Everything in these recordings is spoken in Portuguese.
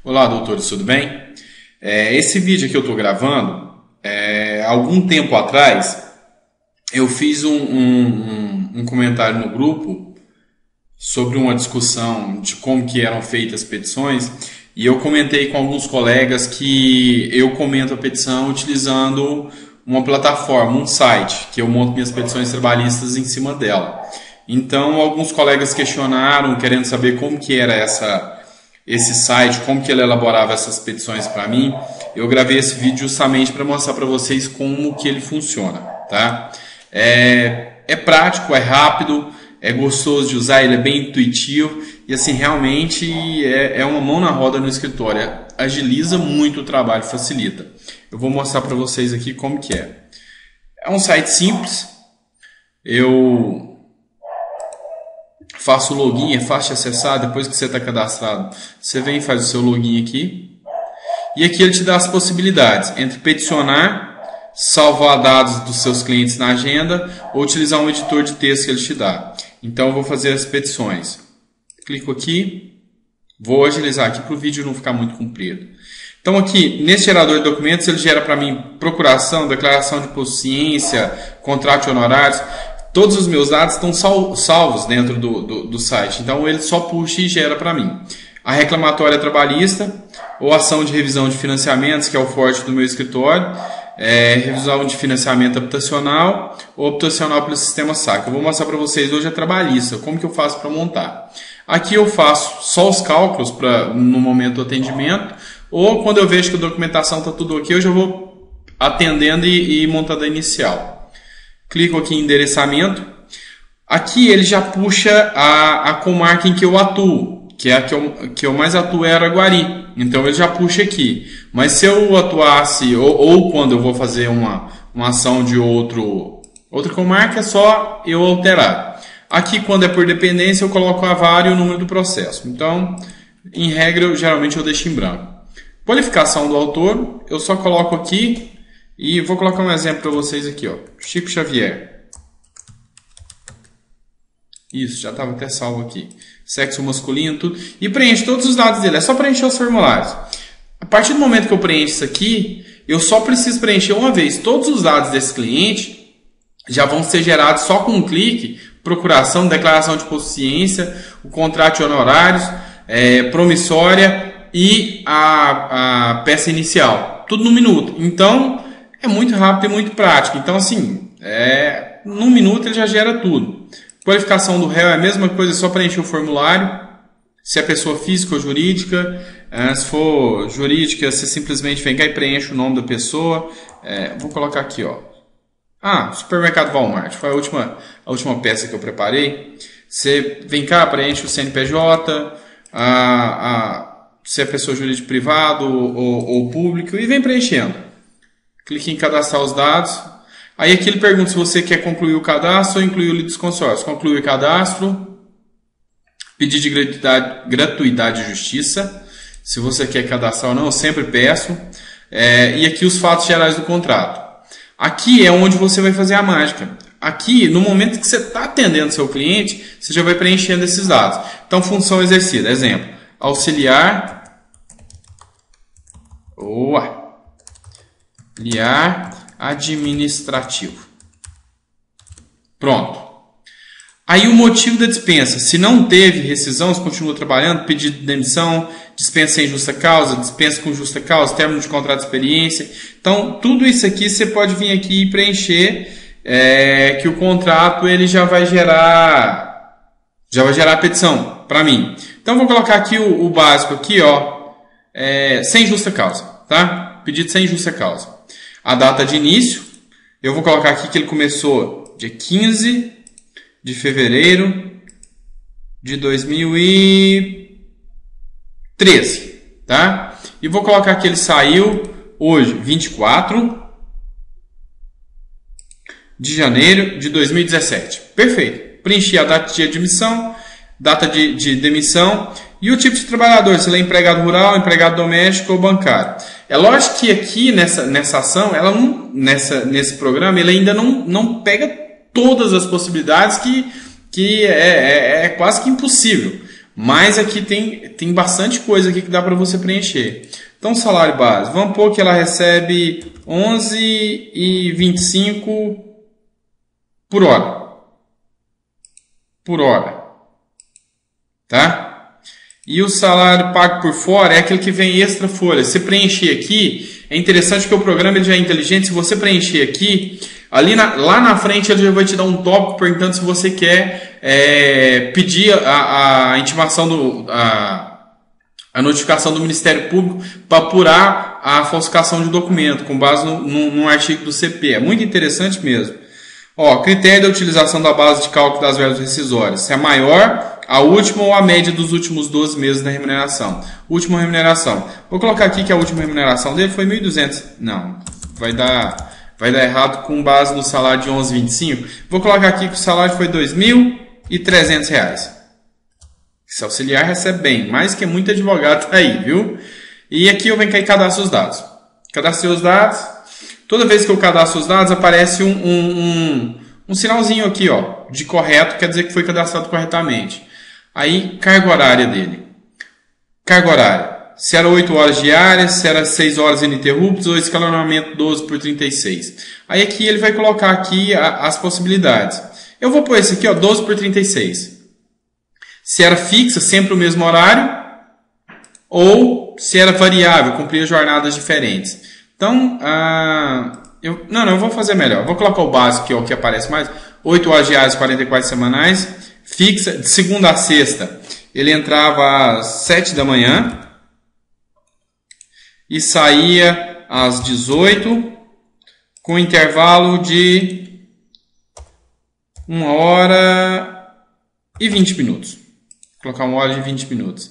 Olá, doutores, tudo bem? Esse vídeo que eu estou gravando, algum tempo atrás, eu fiz um comentário no grupo sobre uma discussão de como que eram feitas as petições, e eu comentei com alguns colegas que eu comento a petição utilizando uma plataforma, um site, que eu monto minhas petições trabalhistas em cima dela. Então, alguns colegas questionaram, querendo saber como que era esse site, como que ele elaborava essas petições para mim. Eu gravei esse vídeo justamente para mostrar para vocês como que ele funciona, tá? É prático, é rápido, é gostoso de usar, ele é bem intuitivo e assim, realmente é uma mão na roda no escritório, agiliza muito o trabalho, facilita. Eu vou mostrar para vocês aqui como que é. É um site simples, eu faço o login, é fácil de acessar. Depois que você está cadastrado, você vem e faz o seu login aqui. E aqui ele te dá as possibilidades entre peticionar, salvar dados dos seus clientes na agenda ou utilizar um editor de texto que ele te dá. Então eu vou fazer as petições. Clico aqui, vou agilizar aqui para o vídeo não ficar muito comprido. Então aqui, nesse gerador de documentos, ele gera para mim procuração, declaração de imposto de ciência, contrato de honorários. Todos os meus dados estão salvos dentro do site, então ele só puxa e gera para mim. A reclamatória trabalhista, ou ação de revisão de financiamentos, que é o forte do meu escritório, revisão de financiamento habitacional ou habitacional pelo sistema SAC. Eu vou mostrar para vocês hoje a trabalhista, como que eu faço para montar. Aqui eu faço só os cálculos no momento do atendimento, ou quando eu vejo que a documentação está tudo ok, eu já vou atendendo e montando a inicial. Clico aqui em endereçamento. Aqui ele já puxa a comarca em que eu atuo, que é a que eu mais atuo é Araguari. Então ele já puxa aqui. Mas se eu atuasse, ou quando eu vou fazer uma ação de outra comarca, é só eu alterar. Aqui, quando é por dependência, eu coloco a vara e o número do processo. Então, em regra, geralmente eu deixo em branco. Qualificação do autor, eu só coloco aqui. E vou colocar um exemplo para vocês aqui, ó. Chico Xavier. Isso, já estava até salvo aqui. Sexo masculino, tudo. E preenche todos os dados dele. É só preencher os formulários. A partir do momento que eu preencho isso aqui, eu só preciso preencher uma vez. Todos os dados desse cliente já vão ser gerados só com um clique. Procuração, declaração de imposto de ciência, o contrato de honorários, promissória e a peça inicial. Tudo no minuto. Então, é muito rápido e muito prático. Então, assim, num minuto ele já gera tudo. Qualificação do réu é a mesma coisa, é só preencher o formulário. Se é pessoa física ou jurídica. Se for jurídica, você simplesmente vem cá e preenche o nome da pessoa. Vou colocar aqui, ó. Supermercado Walmart. Foi a última peça que eu preparei. Você vem cá, preenche o CNPJ, se é pessoa jurídica privado ou público, e vem preenchendo. Clique em cadastrar os dados. Aí aqui ele pergunta se você quer concluir o cadastro ou incluir o litígio consórcio. Concluir o cadastro. Pedido de gratuidade de justiça. Se você quer cadastrar ou não, eu sempre peço. E aqui os fatos gerais do contrato. Aqui é onde você vai fazer a mágica. Aqui, no momento que você está atendendo seu cliente, você já vai preenchendo esses dados. Então, função exercida. Exemplo. Auxiliar administrativo. Pronto. Aí o motivo da dispensa. Se não teve rescisão, se continua trabalhando, pedido de demissão, dispensa sem justa causa, dispensa com justa causa, término de contrato de experiência. Então, tudo isso aqui você pode vir aqui e preencher, que o contrato ele já vai gerar a petição para mim. Então, vou colocar aqui o básico aqui, ó, sem justa causa, tá? Pedido sem justa causa. A data de início, eu vou colocar aqui que ele começou dia 15 de fevereiro de 2013, tá? E vou colocar que ele saiu hoje, 24 de janeiro de 2017. Perfeito. Preenchi a data de admissão, data de demissão e o tipo de trabalhador, se ele é empregado rural, empregado doméstico ou bancário. É lógico que aqui nessa ação, nesse programa, ele ainda não pega todas as possibilidades que é quase que impossível. Mas aqui tem bastante coisa aqui que dá para você preencher. Então, salário base, vamos pôr que ela recebe 11,25 por hora. Por hora. Tá? E o salário pago por fora é aquele que vem extra folha. Se preencher aqui, é interessante que o programa ele já é inteligente. Se você preencher aqui, lá na frente ele já vai te dar um tópico perguntando se você quer pedir a intimação a notificação do Ministério Público para apurar a falsificação de documento com base num artigo do CP. É muito interessante mesmo. Ó, critério da utilização da base de cálculo das verbas rescisórias. Se é maior, a última ou a média dos últimos 12 meses da remuneração. Última remuneração. Vou colocar aqui que a última remuneração dele foi 1.200. Não, vai dar errado com base no salário de 11,25. Vou colocar aqui que o salário foi R$ 2.300. Esse auxiliar recebe bem, mais que muito advogado tá aí, viu? E aqui eu venho cá e cadastro os dados. Cadastrei os dados. Toda vez que eu cadastro os dados, aparece um sinalzinho aqui, ó, de correto, quer dizer que foi cadastrado corretamente. Aí, carga horária dele. Carga horária. Se era 8 horas diárias, se era 6 horas ininterruptas, ou escalonamento 12 por 36. Aí aqui ele vai colocar aqui as possibilidades. Eu vou pôr esse aqui, ó, 12 por 36. Se era fixa, sempre o mesmo horário, ou se era variável, cumpria jornadas diferentes. Então, eu vou fazer melhor. Vou colocar o básico, que é o que aparece mais. 8 horas diárias, 44 semanais. Fixa, de segunda a sexta, ele entrava às 7 da manhã e saía às 18, com intervalo de 1 hora e 20 minutos. Vou colocar 1 hora e 20 minutos.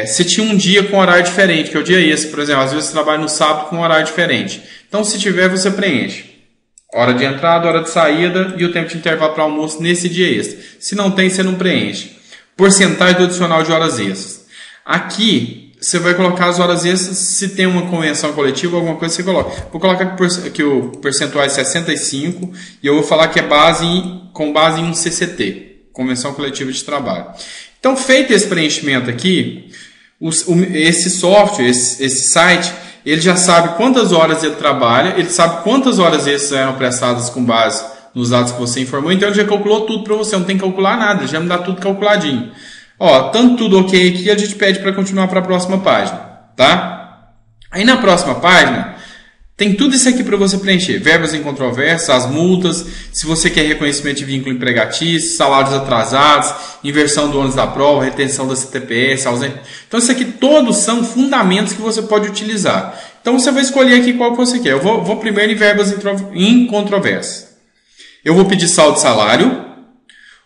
Se tinha um dia com horário diferente, que é o dia esse, por exemplo, às vezes você trabalha no sábado com horário diferente. Então, se tiver, você preenche. Hora de entrada, hora de saída e o tempo de intervalo para almoço nesse dia extra. Se não tem, você não preenche. Porcentagem do adicional de horas extras. Aqui, você vai colocar as horas extras, se tem uma convenção coletiva, alguma coisa você coloca. Vou colocar que o percentual é 65 e eu vou falar que é com base em um CCT. Convenção Coletiva de Trabalho. Então, feito esse preenchimento aqui, esse software, esse site, ele já sabe quantas horas ele trabalha, ele sabe quantas horas extras eram prestadas com base nos dados que você informou, então ele já calculou tudo para você, não tem que calcular nada, ele já me dá tudo calculadinho. Ó, tanto tudo ok aqui, a gente pede para continuar para a próxima página, tá? Aí na próxima página, tem tudo isso aqui para você preencher. Verbas em controvérsia, as multas, se você quer reconhecimento de vínculo empregatício, salários atrasados, inversão do ônus da prova, retenção da CTPS, ausência. Então, isso aqui todos são fundamentos que você pode utilizar. Então, você vai escolher aqui qual que você quer. Eu vou primeiro em verbas em controvérsia. Eu vou pedir saldo de salário.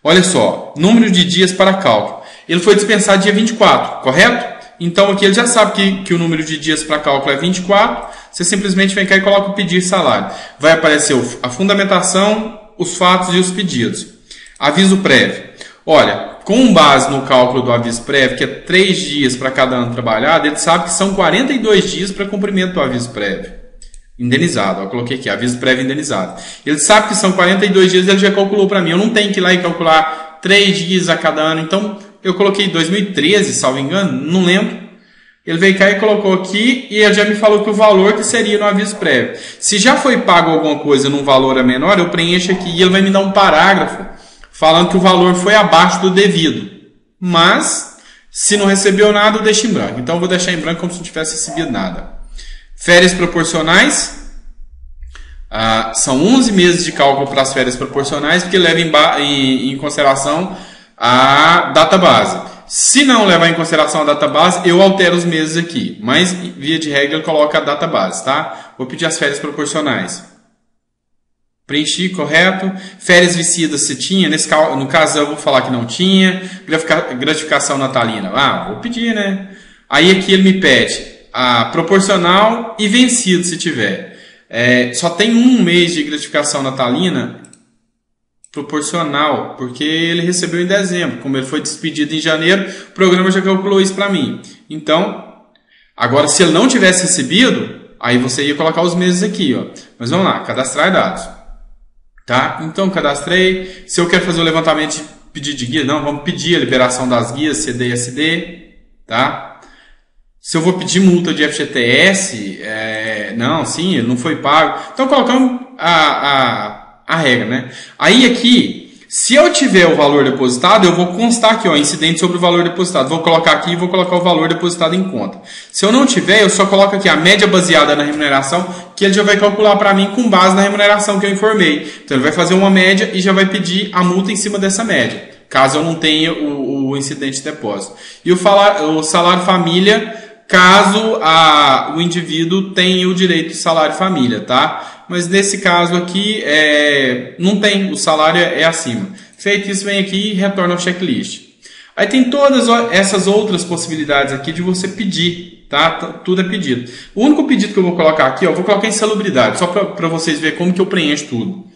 Olha só, número de dias para cálculo. Ele foi dispensado dia 24, correto? Então, aqui ele já sabe que o número de dias para cálculo é 24. Você simplesmente vem cá e coloca o pedir salário. Vai aparecer a fundamentação, os fatos e os pedidos. Aviso prévio. Olha, com base no cálculo do aviso prévio, que é 3 dias para cada ano trabalhado, ele sabe que são 42 dias para cumprimento do aviso prévio. Indenizado. Eu coloquei aqui, aviso prévio indenizado. Ele sabe que são 42 dias, ele já calculou para mim. Eu não tenho que ir lá e calcular 3 dias a cada ano. Então, eu coloquei 2013, salvo engano, não lembro. Ele veio cá e colocou aqui e ele já me falou que o valor que seria no aviso prévio. Se já foi pago alguma coisa num valor menor, eu preencho aqui e ele vai me dar um parágrafo falando que o valor foi abaixo do devido. Mas, se não recebeu nada, eu deixo em branco. Então, eu vou deixar em branco como se não tivesse recebido nada. Férias proporcionais. São 11 meses de cálculo para as férias proporcionais, porque leva em consideração a data base. Se não levar em consideração a data base, eu altero os meses aqui. Mas, via de regra, ele coloca a data base, tá? Vou pedir as férias proporcionais. Preenchi, correto. Férias vencidas se tinha. No caso, eu vou falar que não tinha. Gratificação natalina. Vou pedir, né? Aí aqui ele me pede a proporcional e vencido, se tiver. Só tem um mês de gratificação natalina proporcional, porque ele recebeu em dezembro. Como ele foi despedido em janeiro, o programa já calculou isso para mim. Então, agora se ele não tivesse recebido, aí você ia colocar os meses aqui, ó. Mas vamos lá, cadastrar dados. Tá? Então, cadastrei. Se eu quero fazer o levantamento pedido de guia, não, vamos pedir a liberação das guias CD e SD, tá? Se eu vou pedir multa de FGTS, não, sim, ele não foi pago. Então colocamos a regra, né? Aí aqui, se eu tiver o valor depositado, eu vou constar aqui, ó, incidente sobre o valor depositado. Vou colocar aqui e vou colocar o valor depositado em conta. Se eu não tiver, eu só coloco aqui a média baseada na remuneração, que ele já vai calcular para mim com base na remuneração que eu informei. Então ele vai fazer uma média e já vai pedir a multa em cima dessa média, caso eu não tenha o incidente de depósito. E o salário família, caso o indivíduo tenha o direito de salário família, tá? Mas nesse caso aqui, não tem, o salário é acima. Feito isso, vem aqui e retorna ao checklist. Aí tem todas essas outras possibilidades aqui de você pedir, tá? Tudo é pedido. O único pedido que eu vou colocar aqui, ó, eu vou colocar insalubridade, só para vocês verem como que eu preencho tudo.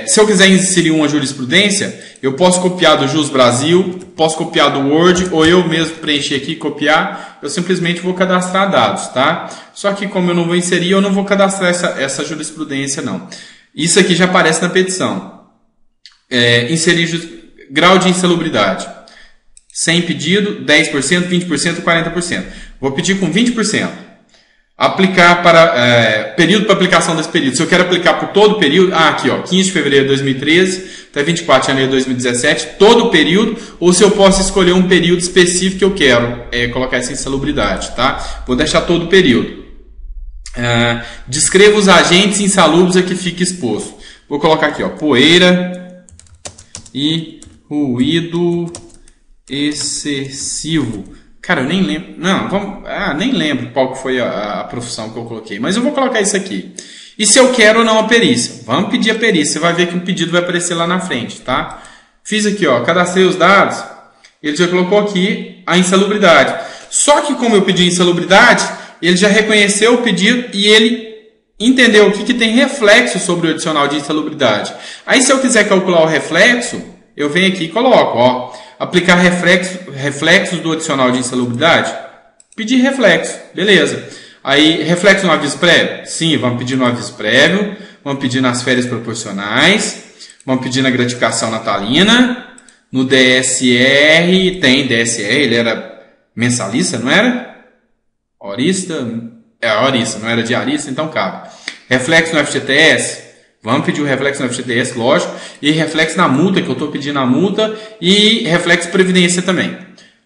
Se eu quiser inserir uma jurisprudência, eu posso copiar do Jus Brasil, posso copiar do Word, ou eu mesmo preencher aqui e copiar. Eu simplesmente vou cadastrar dados, tá? Só que como eu não vou inserir, eu não vou cadastrar essa jurisprudência, não. Isso aqui já aparece na petição. Inserir grau de insalubridade. Sem pedido, 10%, 20%, 40%. Vou pedir com 20%. Aplicar para período para aplicação desse período. Se eu quero aplicar por todo o período, aqui ó, 15 de fevereiro de 2013 até 24 de janeiro de 2017, todo o período, ou se eu posso escolher um período específico que eu quero colocar essa insalubridade, tá? Vou deixar todo o período. Descreva os agentes insalubres a que fica exposto. Vou colocar aqui ó, poeira e ruído excessivo. Cara, eu nem lembro. Não, nem lembro qual que foi a profissão que eu coloquei. Mas eu vou colocar isso aqui. E se eu quero ou não a perícia? Vamos pedir a perícia. Você vai ver que o pedido vai aparecer lá na frente, tá? Fiz aqui, ó, cadastrei os dados. Ele já colocou aqui a insalubridade. Só que como eu pedi insalubridade, ele já reconheceu o pedido e ele entendeu o que tem reflexo sobre o adicional de insalubridade. Aí se eu quiser calcular o reflexo, eu venho aqui e coloco, ó. Aplicar reflexos do adicional de insalubridade? Pedir reflexo, beleza. Aí, reflexo no aviso prévio? Sim, vamos pedir no aviso prévio, vamos pedir nas férias proporcionais, vamos pedir na gratificação natalina, no DSR, tem DSR, ele era mensalista, não era? Horista? Horista, não era diarista, então cabe. Reflexo no FGTS? Vamos pedir o reflexo no FGTS, lógico, e reflexo na multa, que eu estou pedindo a multa, e reflexo previdência também.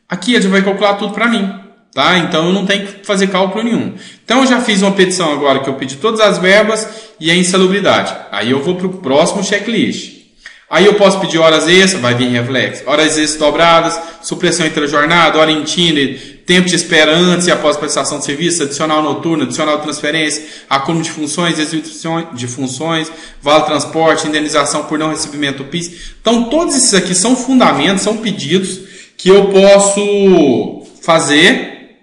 Aqui ele já vai calcular tudo para mim, tá? Então eu não tenho que fazer cálculo nenhum. Então eu já fiz uma petição agora que eu pedi todas as verbas e a insalubridade. Aí eu vou para o próximo checklist. Aí eu posso pedir horas extras, vai vir reflexo, horas extras dobradas, supressão intrajornada, hora intine, tempo de espera antes e após prestação de serviço, adicional noturno, adicional de transferência, acúmulo de funções, exibição de funções, vale transporte, indenização por não recebimento do PIS. Então todos esses aqui são fundamentos, são pedidos que eu posso fazer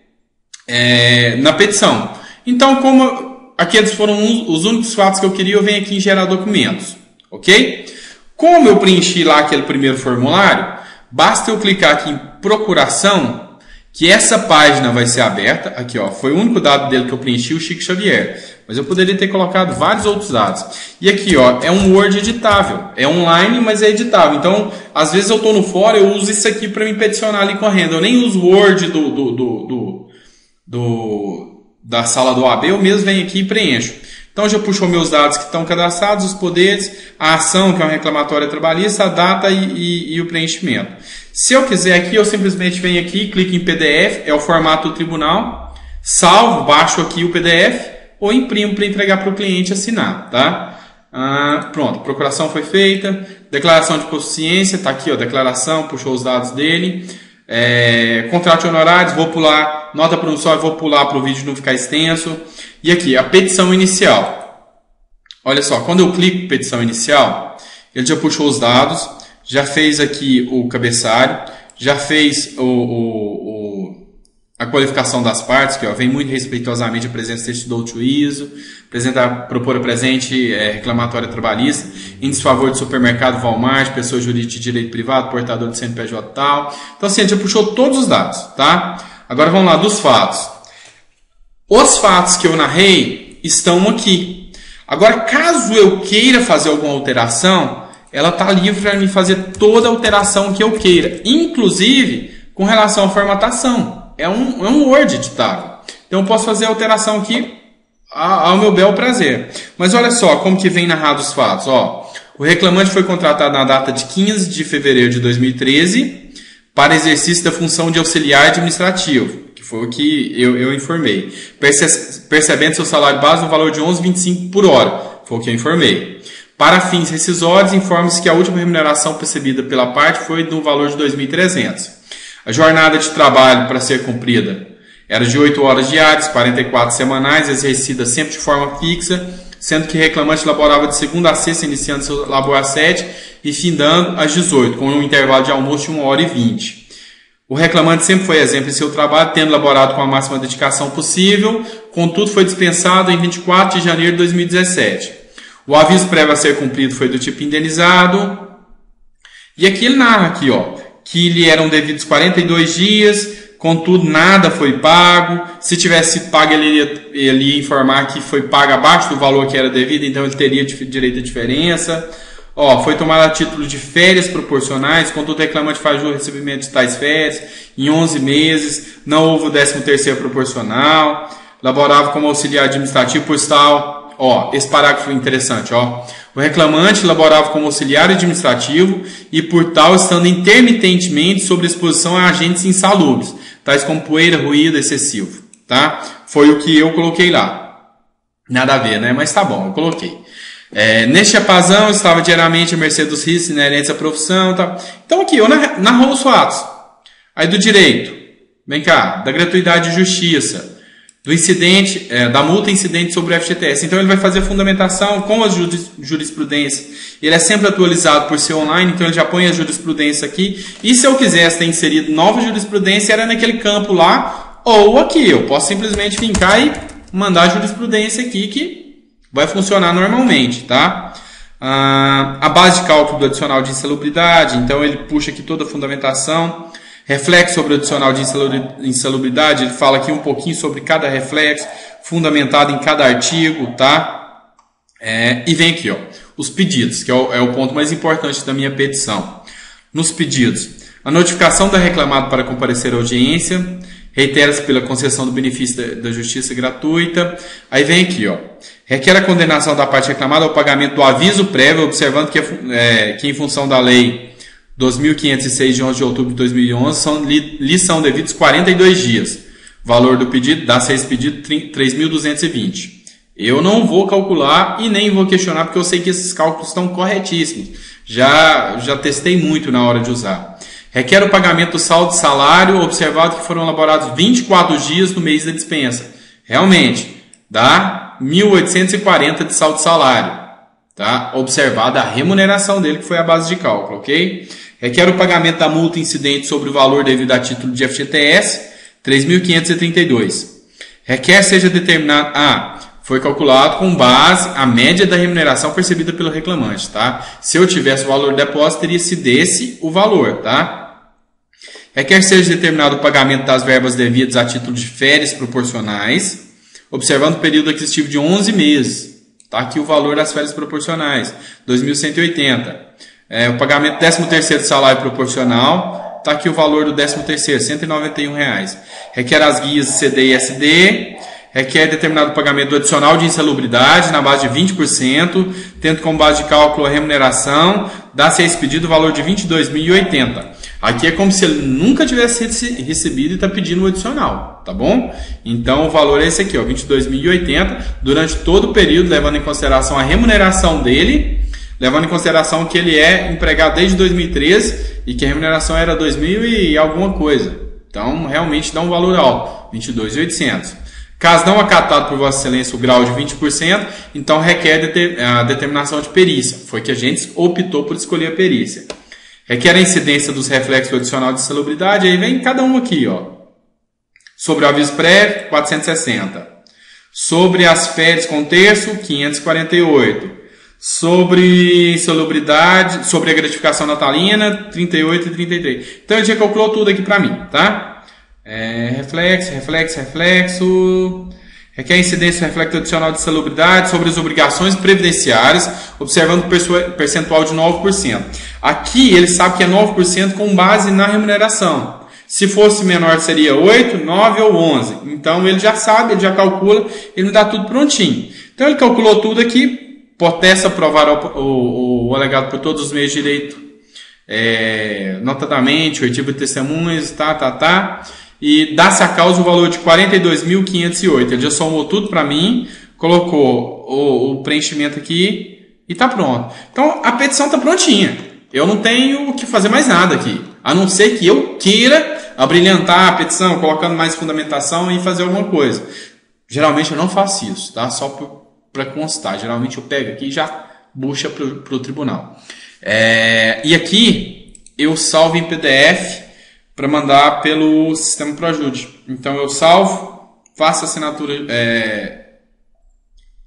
na petição. Então como aqueles foram os únicos fatos que eu queria, eu venho aqui em gerar documentos, ok? Como eu preenchi lá aquele primeiro formulário, basta eu clicar aqui em procuração, que essa página vai ser aberta. Aqui, ó, foi o único dado dele que eu preenchi, o Chico Xavier. Mas eu poderia ter colocado vários outros dados. E aqui, ó, é um Word editável. É online, mas é editável. Então, às vezes eu estou no fórum, eu uso isso aqui para me peticionar ali correndo. Eu nem uso o Word da sala do OAB, eu mesmo venho aqui e preencho. Então já puxou meus dados que estão cadastrados, os poderes, a ação, que é uma reclamatória trabalhista, a data e o preenchimento. Se eu quiser aqui, eu simplesmente venho aqui, clico em PDF, é o formato do tribunal, salvo, baixo aqui o PDF, ou imprimo para entregar para o cliente assinar, tá? Pronto, procuração foi feita, declaração de consciência, está aqui, ó, declaração, puxou os dados dele, contrato de honorários, vou pular, nota promissória, vou pular para o vídeo não ficar extenso. E aqui, a petição inicial. Olha só, quando eu clico em petição inicial, ele já puxou os dados, já fez aqui o cabeçalho, já fez a qualificação das partes, que ó, vem muito respeitosamente a presença deste do juízo, propor a presente reclamatória trabalhista, em desfavor de supermercado Walmart, pessoa jurídica de direito privado, portador de CNPJ tal. Então assim, ele já puxou todos os dados, tá? Agora vamos lá, dos fatos. Os fatos que eu narrei estão aqui. Agora, caso eu queira fazer alguma alteração, ela está livre para me fazer toda a alteração que eu queira, inclusive com relação à formatação. É um Word editável. Então eu posso fazer a alteração aqui ao meu bel prazer. Mas olha só como que vem narrado os fatos. Ó, o reclamante foi contratado na data de 15 de fevereiro de 2013 para exercício da função de auxiliar administrativo, que foi o que eu informei, percebendo seu salário base no valor de R$ 11,25 por hora, foi o que eu informei. Para fins rescisórios, informe-se que a última remuneração percebida pela parte foi no valor de R$ 2.300. A jornada de trabalho para ser cumprida era de 8 horas diárias, 44 semanais, exercida sempre de forma fixa, sendo que o reclamante laborava de segunda a sexta, iniciando seu labor às 7 e findando às 18, com um intervalo de almoço de 1 hora e 20. O reclamante sempre foi exemplo em seu trabalho, tendo laborado com a máxima dedicação possível, contudo foi dispensado em 24 de janeiro de 2017. O aviso prévio a ser cumprido foi do tipo indenizado. E aqui ele narra aqui, ó, que lhe eram devidos 42 dias, contudo nada foi pago. Se tivesse sido pago, ele ia informar que foi pago abaixo do valor que era devido, então ele teria direito à diferença. Ó, foi tomado a título de férias proporcionais, contudo o reclamante faz o recebimento de tais férias em 11 meses, não houve o 13º proporcional, laborava como auxiliar administrativo por tal. Ó, esse parágrafo é interessante, ó. O reclamante laborava como auxiliar administrativo e por tal estando intermitentemente sob exposição a agentes insalubres, tais como poeira, ruído excessivo, tá? Foi o que eu coloquei lá. Nada a ver, né? Mas tá bom, eu coloquei. Neste apazão estava diariamente à mercê dos riscos inerentes à profissão, tá? Então aqui, eu narrou os fatos. Aí do direito, vem cá, da gratuidade de justiça, do incidente, da multa incidente sobre o FGTS. Então ele vai fazer a fundamentação com as jurisprudências. Ele é sempre atualizado por ser online, então ele já põe a jurisprudência aqui. E se eu quisesse ter inserido nova jurisprudência, era naquele campo lá, ou aqui. Eu posso simplesmente fincar e mandar a jurisprudência aqui, que vai funcionar normalmente, tá? A base de cálculo do adicional de insalubridade, então ele puxa aqui toda a fundamentação. Reflexo sobre o adicional de insalubridade, ele fala aqui um pouquinho sobre cada reflexo, fundamentado em cada artigo, tá? E vem aqui, ó, os pedidos, que é o ponto mais importante da minha petição. Nos pedidos, a notificação da reclamado para comparecer à audiência, reitera-se pela concessão do benefício da justiça gratuita. Aí vem aqui, ó, requer a condenação da parte reclamada ao pagamento do aviso prévio, observando que em função da lei 2.506 de 11 de outubro de 2011 lhe são devidos 42 dias. Valor do pedido, dá 6 pedidos, 3.220. Eu não vou calcular e nem vou questionar, porque eu sei que esses cálculos estão corretíssimos. Já testei muito na hora de usar. Requer o pagamento do saldo de salário, observado que foram elaborados 24 dias no mês da dispensa. Realmente, dá 1.840 de saldo de salário. Tá? Observada a remuneração dele, que foi a base de cálculo, ok? Requer o pagamento da multa incidente sobre o valor devido a título de FGTS, 3.532. Requer seja determinado... foi calculado com base a média da remuneração percebida pelo reclamante, tá? Se eu tivesse o valor do depósito, teria sido esse o valor, tá? Requer seja determinado o pagamento das verbas devidas a título de férias proporcionais, observando o período aquisitivo de 11 meses. Tá aqui o valor das férias proporcionais, 2.180. O pagamento do 13º salário proporcional, tá aqui o valor do 13º, R$ 191. Requer as guias CD e SD. Requer determinado pagamento do adicional de insalubridade na base de 20%, tendo como base de cálculo a remuneração, dá-se a esse pedido o valor de R$ 22.080. Aqui é como se ele nunca tivesse recebido e está pedindo o adicional, tá bom? Então o valor é esse aqui, ó, R$ 22.080, durante todo o período, levando em consideração a remuneração dele, levando em consideração que ele é empregado desde 2013 e que a remuneração era 2.000 e alguma coisa. Então realmente dá um valor alto, R$ 22.800. Caso não acatado por Vossa Excelência o grau de 20%, então requer a determinação de perícia. Foi que a gente optou por escolher a perícia. Requer a incidência dos reflexos do adicional de insalubridade. Aí vem cada um aqui, ó. Sobre o aviso prévio, 460. Sobre as férias com terço, 548. Sobre insalubridade, sobre a gratificação natalina, 38 e 33. Então ele já calculou tudo aqui para mim, tá? Reflexo. Requer incidência reflexo adicional de salubridade sobre as obrigações previdenciárias, observando percentual de 9%. Aqui ele sabe que é 9% com base na remuneração. Se fosse menor seria 8, 9 ou 11. Então ele já sabe, ele já calcula, ele me dá tudo prontinho. Então ele calculou tudo aqui, potesta aprovar o alegado por todos os meios de direito, notadamente, o artigo de testemunhas, e dá-se a causa o valor de 42.508. Ele já somou tudo para mim, colocou o preenchimento aqui e está pronto. Então a petição está prontinha. Eu não tenho que fazer mais nada aqui, a não ser que eu queira abrilhantar a petição, colocando mais fundamentação e fazer alguma coisa. Geralmente eu não faço isso, tá? Só para constar. Geralmente eu pego aqui e já bucha para o tribunal. E aqui eu salvo em PDF para mandar pelo sistema ProAjude. Então eu salvo, faço a assinatura,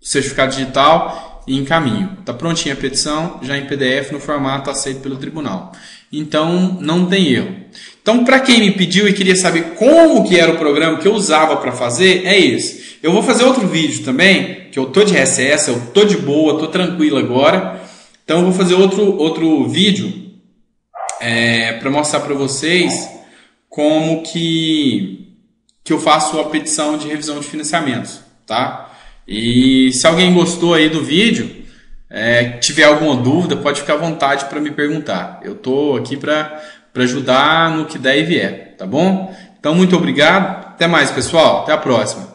certificado digital e encaminho. Está prontinha a petição, já em PDF no formato aceito pelo tribunal. Então não tem erro. Então para quem me pediu e queria saber como que era o programa que eu usava para fazer, é esse. Eu vou fazer outro vídeo também, que eu tô de recesso, eu tô de boa, tô tranquilo agora. Então eu vou fazer outro vídeo para mostrar para vocês como que eu faço a petição de revisão de financiamentos, tá? E se alguém gostou aí do vídeo, tiver alguma dúvida, pode ficar à vontade para me perguntar. Eu tô aqui para ajudar no que der e vier, tá bom? Então muito obrigado, até mais pessoal, até a próxima.